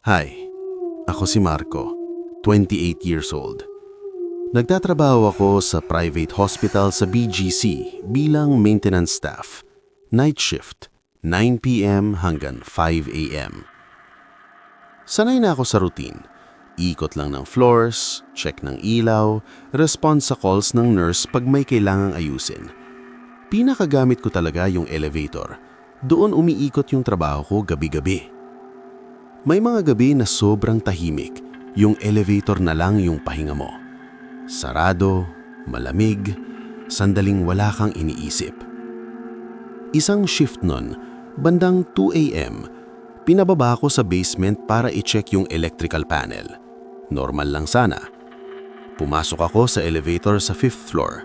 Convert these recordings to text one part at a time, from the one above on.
Hi, ako si Marco, 28 years old. Nagtatrabaho ako sa private hospital sa BGC bilang maintenance staff. Night shift, 9 p.m. hanggang 5 a.m. Sanay na ako sa routine. Ikot lang ng floors, check ng ilaw, response sa calls ng nurse pag may kailangang ayusin. Pinakagamit ko talaga yung elevator. Doon umiikot yung trabaho ko gabi-gabi. May mga gabi na sobrang tahimik, yung elevator na lang yung pahinga mo. Sarado, malamig, sandaling wala kang iniisip. Isang shift nun, bandang 2 a.m., pinababa ako sa basement para i-check yung electrical panel. Normal lang sana. Pumasok ako sa elevator sa 5th floor.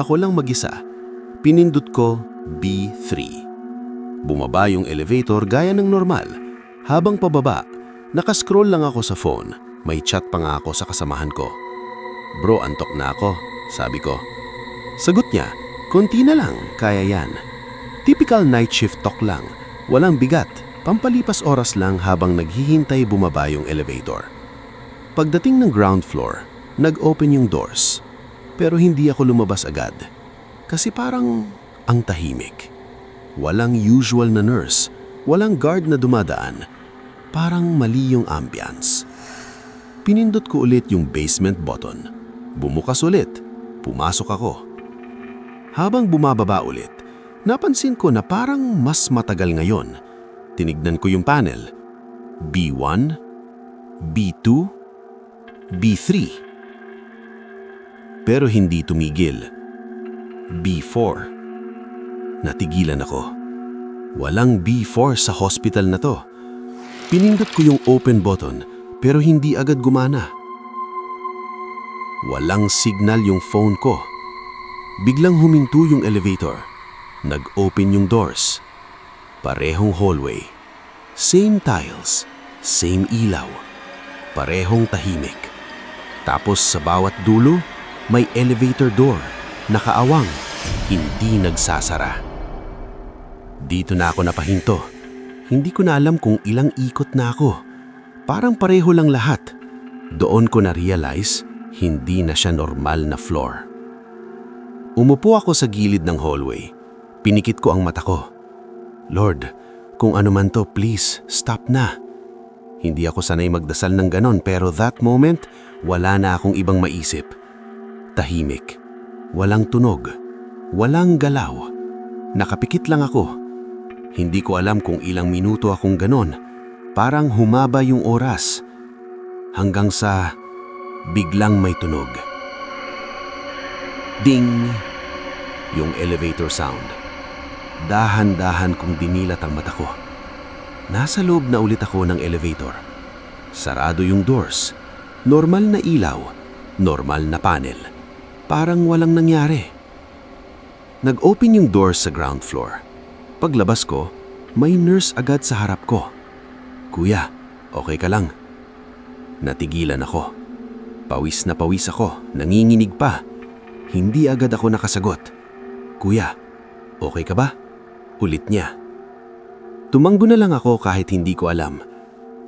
Ako lang mag-isa. Pinindot ko B3. Bumaba yung elevator gaya ng normal. Habang pababa, nakascroll lang ako sa phone. May chat pa nga ako sa kasamahan ko. "Bro, antok na ako," sabi ko. Sagot niya, "Konti na lang, kaya yan." Typical night shift talk lang, walang bigat, pampalipas oras lang habang naghihintay bumaba yung elevator. Pagdating ng ground floor, nag-open yung doors. Pero hindi ako lumabas agad. Kasi parang ang tahimik. Walang usual na nurse, walang guard na dumadaan. Parang mali yung ambience. Pinindot ko ulit yung basement button. Bumukas ulit. Pumasok ako. Habang bumababa ulit, napansin ko na parang mas matagal ngayon. Tinignan ko yung panel. B1, B2, B3. Pero hindi tumigil. B4. Natigilan ako. Walang B4 sa hospital na to. Pinindot ko yung open button pero hindi agad gumana. Walang signal yung phone ko. Biglang huminto yung elevator. Nag-open yung doors. Parehong hallway. Same tiles. Same ilaw. Parehong tahimik. Tapos sa bawat dulo, may elevator door. Nakaawang. Hindi nagsasara. Dito na ako napahinto. Hindi ko na alam kung ilang ikot na ako. Parang pareho lang lahat. Doon ko na-realize, hindi na siya normal na floor. Umupo ako sa gilid ng hallway. Pinikit ko ang mata ko. "Lord, kung ano man to, please, stop na." Hindi ako sanay magdasal ng ganon pero that moment, wala na akong ibang maisip. Tahimik. Walang tunog. Walang galaw. Nakapikit lang ako. Hindi ko alam kung ilang minuto akong ganon. Parang humaba yung oras. Hanggang sa biglang may tunog. Ding! Yung elevator sound. Dahan-dahan kong dinilat ang mata ko. Nasa loob na ulit ako ng elevator. Sarado yung doors. Normal na ilaw. Normal na panel. Parang walang nangyari. Nag-open yung doors sa ground floor. Paglabas ko, may nurse agad sa harap ko. "Kuya, okay ka lang?" Natigilan ako. Pawis na pawis ako, nanginginig pa. Hindi agad ako nakasagot. "Kuya, okay ka ba?" Ulit niya. Tumanggo na lang ako kahit hindi ko alam.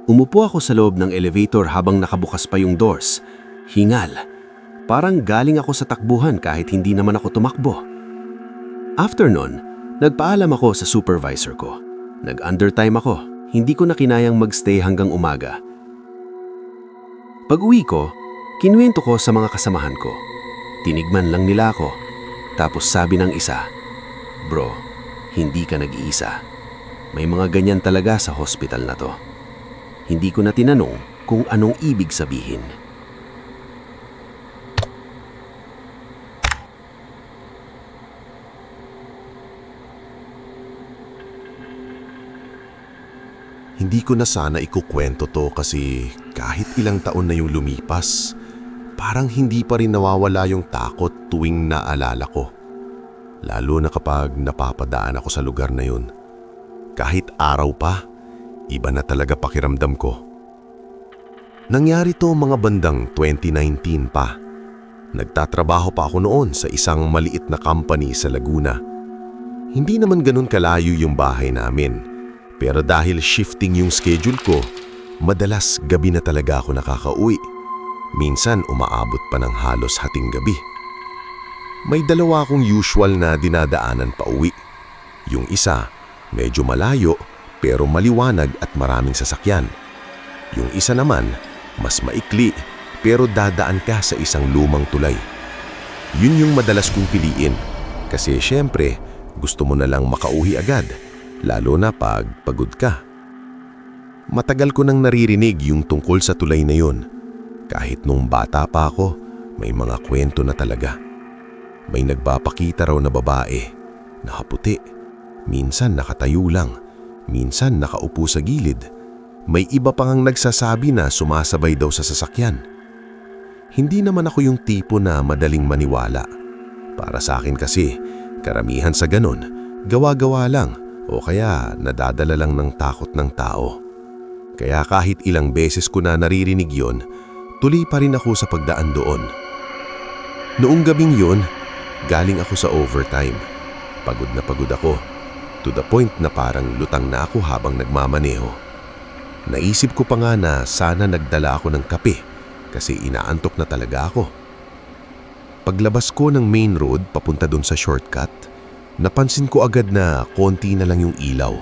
Umupo ako sa loob ng elevator habang nakabukas pa yung doors. Hingal. Parang galing ako sa takbuhan kahit hindi naman ako tumakbo. After nun, nagpaalam ako sa supervisor ko. Nag-undertime ako. Hindi ko na kinayang magstay hanggang umaga. Pag-uwi ko, kinuwento ko sa mga kasamahan ko. Tinigman lang nila ako. Tapos sabi ng isa, "Bro, hindi ka nag-iisa. May mga ganyan talaga sa hospital na to." Hindi ko na tinanong kung anong ibig sabihin. Hindi ko na sana ikukwento to kasi kahit ilang taon na yung lumipas, parang hindi pa rin nawawala yung takot tuwing naalala ko. Lalo na kapag napapadaan ako sa lugar na yun. Kahit araw pa, iba na talaga pakiramdam ko. Nangyari to mga bandang 2019 pa. Nagtatrabaho pa ako noon sa isang maliit na company sa Laguna. Hindi naman ganun kalayo yung bahay namin. Pero dahil shifting yung schedule ko, Madalas gabi na talaga ako nakakauwi. Minsan umaabot pa ng halos hating gabi. May dalawa akong usual na dinadaanan pa uwi. Yung isa, medyo malayo pero maliwanag at maraming sasakyan. Yung isa naman, mas maikli pero dadaan ka sa isang lumang tulay. Yun yung madalas kong piliin kasi syempre gusto mo na lang makauwi agad, lalo na pag pagod ka. Matagal ko nang naririnig yung tungkol sa tulay na yun. Kahit nung bata pa ako, may mga kwento na talaga. May nagpapakita raw na babae, nakaputi, minsan nakatayo lang, minsan nakaupo sa gilid. May iba pang nagsasabi na sumasabay daw sa sasakyan. Hindi naman ako yung tipo na madaling maniwala. Para sa akin kasi, karamihan sa ganon, gawa-gawa lang o kaya nadadala lang ng takot ng tao. Kaya kahit ilang beses ko na naririnig yon, tuloy pa rin ako sa pagdaan doon. Noong gabing yon, galing ako sa overtime. Pagod na pagod ako, to the point na parang lutang na ako habang nagmamaneho. Naisip ko pa nga na sana nagdala ako ng kape kasi inaantok na talaga ako. Paglabas ko ng main road papunta doon sa shortcut, napansin ko agad na konti na lang yung ilaw.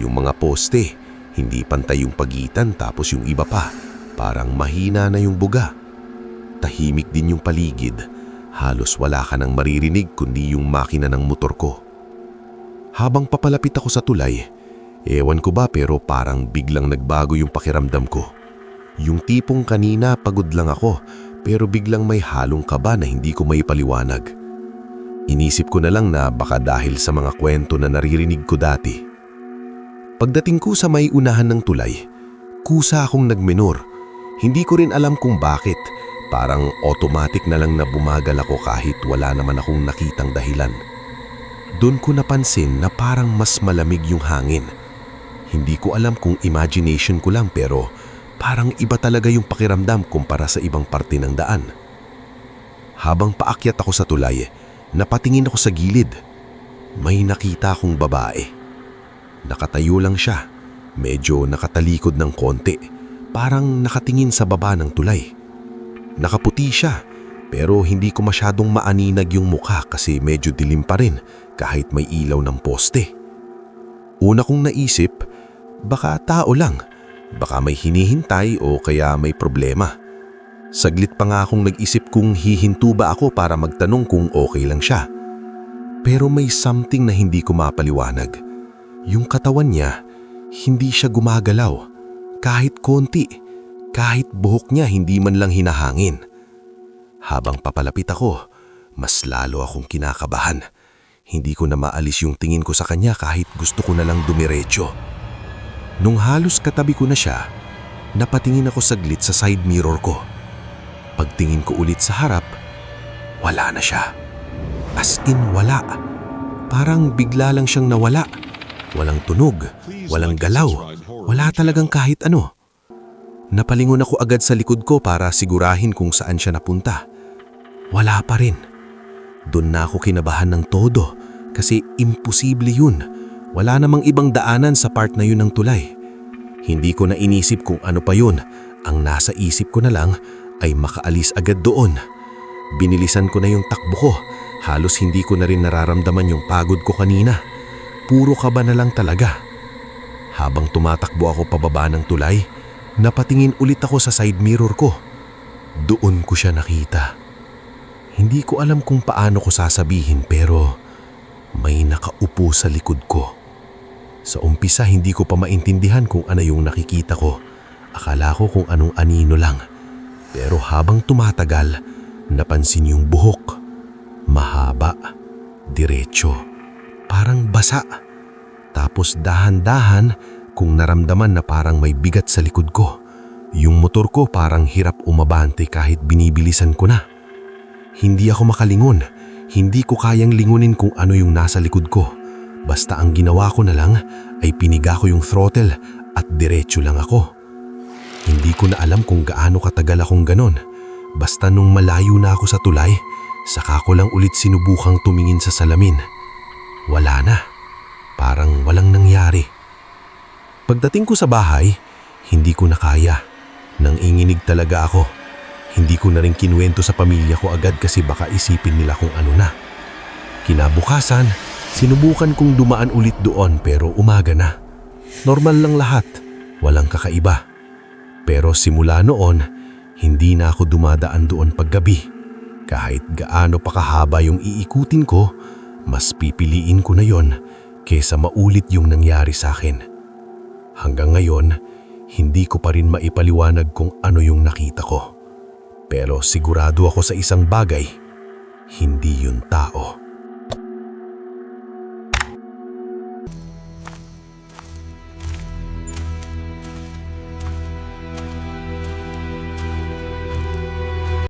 Yung mga poste, hindi pantay yung pagitan tapos yung iba pa, parang mahina na yung buga. Tahimik din yung paligid, halos wala ka nang maririnig kundi yung makina ng motor ko. Habang papalapit ako sa tulay, ewan ko ba pero parang biglang nagbago yung pakiramdam ko. Yung tipong kanina pagod lang ako pero biglang may halong kaba na hindi ko maipaliwanag. Inisip ko na lang na baka dahil sa mga kwento na naririnig ko dati. Pagdating ko sa may unahan ng tulay, kusa akong nagmenor. Hindi ko rin alam kung bakit. Parang automatic na lang na bumagal ako kahit wala naman akong nakitang dahilan. Doon ko napansin na parang mas malamig yung hangin. Hindi ko alam kung imagination ko lang pero parang iba talaga yung pakiramdam kumpara sa ibang parte ng daan. Habang paakyat ako sa tulay, napatingin ako sa gilid. May nakita akong babae. Nakatayo lang siya, medyo nakatalikod ng konti, parang nakatingin sa baba ng tulay. Nakaputi siya, pero hindi ko masyadong maaninag yung mukha kasi medyo dilim pa rin kahit may ilaw ng poste. Una kong naisip, baka tao lang, baka may hinihintay o kaya may problema. Saglit pa nga akong nag-isip kung hihinto ba ako para magtanong kung okay lang siya. Pero may something na hindi ko mapaliwanag. Yung katawan niya, hindi siya gumagalaw. Kahit konti, kahit buhok niya hindi man lang hinahangin. Habang papalapit ako, mas lalo akong kinakabahan. Hindi ko na maalis yung tingin ko sa kanya kahit gusto ko na lang dumiretso. Nung halos katabi ko na siya, napatingin ako saglit sa side mirror ko. Pagtingin ko ulit sa harap, wala na siya. As in wala. Parang bigla lang siyang nawala. Walang tunog, walang galaw, wala talagang kahit ano. Napalingon ako agad sa likod ko para sigurahin kung saan siya napunta. Wala pa rin. Doon na ako kinabahan ng todo kasi imposible yun. Wala namang ibang daanan sa part na yun ng tulay. Hindi ko na inisip kung ano pa yun. Ang nasa isip ko na lang ay makaalis agad doon. Binilisan ko na yung takbo ko. Halos hindi ko na rin nararamdaman yung pagod ko kanina. Puro kaba na lang talaga. Habang tumatakbo ako pababa ng tulay, napatingin ulit ako sa side mirror ko. Doon ko siya nakita. Hindi ko alam kung paano ko sasabihin pero may nakaupo sa likod ko. Sa umpisa hindi ko pa maintindihan kung ano yung nakikita ko. Akala ko kung anong anino lang. Pero habang tumatagal, napansin yung buhok. Mahaba, diretso, parang basa. Tapos dahan-dahan kung naramdaman na parang may bigat sa likod ko. Yung motor ko parang hirap umabante kahit binibilisan ko na. Hindi ako makalingon. Hindi ko kayang lingunin kung ano yung nasa likod ko. Basta ang ginawa ko na lang ay piniga ko yung throttle at diretso lang ako. Hindi ko na alam kung gaano katagal akong ganon. Basta nung malayo na ako sa tulay, saka ko lang ulit sinubukang tumingin sa salamin. Wala na. Parang walang nangyari. Pagdating ko sa bahay, Hindi ko na kaya. Nanginginig talaga ako. Hindi ko na rin kinuwento sa pamilya ko agad kasi baka isipin nila kung ano na. Kinabukasan, sinubukan kong dumaan ulit doon pero umaga na. Normal lang lahat, walang kakaiba. Pero simula noon, hindi na ako dumadaan doon paggabi. Kahit gaano pa kahaba yung iikutin ko, mas pipiliin ko na yon kesa maulit yung nangyari sa akin. Hanggang ngayon, hindi ko pa rin maipaliwanag kung ano yung nakita ko. Pero sigurado ako sa isang bagay, hindi yun tao.